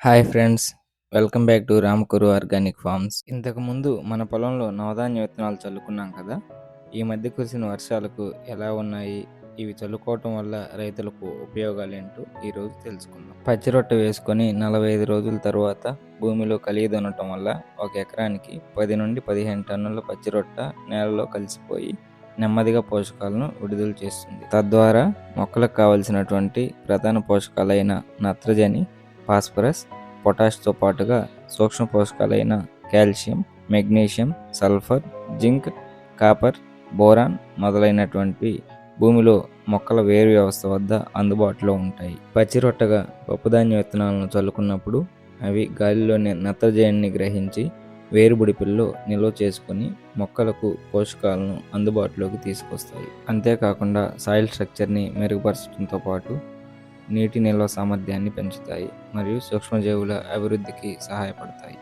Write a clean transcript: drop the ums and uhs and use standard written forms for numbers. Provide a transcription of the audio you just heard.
Hi friends, welcome back to Ramakuru organic farms. ఇంతకుముందు మన పొలంలో నవధాన్య విత్తనాలు చల్లుకున్నాం కదా. ఈ మధ్య కురిసిన వర్షాలకు ఎలా ఉన్నాయి, ఇవి చల్లుకోవటం వల్ల రైతులకు ఉపయోగాలేంటో ఈరోజు తెలుసుకుందాం. పచ్చి రొట్టె వేసుకొని 45 రోజుల తర్వాత భూమిలో కలియదున్నటం వల్ల ఒక ఎకరానికి 10 నుండి 15 టన్నుల పచ్చి రొట్టె నేలలో కలిసిపోయి నెమ్మదిగా పోషకాలను విడుదల చేస్తుంది. తద్వారా మొక్కలకు కావలసినటువంటి ప్రధాన పోషకాలైన నత్రజని, ఫాస్ఫరస్, పొటాష్తో పాటుగా సూక్ష్మ పోషకాలైన calcium, magnesium, sulphur, zinc, copper, boron మొదలైనటువంటి భూమిలో మొక్కల వేరు వ్యవస్థ వద్ద అందుబాటులో ఉంటాయి. పచ్చిరొట్టగా పప్పుధాన్య విత్తనాలను చల్లుకున్నప్పుడు అవి గాలిలోని నత్రజనిని గ్రహించి వేరుబుడిపిల్లో నిల్వ చేసుకుని మొక్కలకు పోషకాలను అందుబాటులోకి తీసుకొస్తాయి. అంతేకాకుండా సాయిల్ స్ట్రక్చర్ని మెరుగుపరచడంతో పాటు నీటి నిల్వ సామర్థ్యాన్ని పెంచుతాయి మరియు సూక్ష్మజీవుల అభివృద్ధికి సహాయపడతాయి.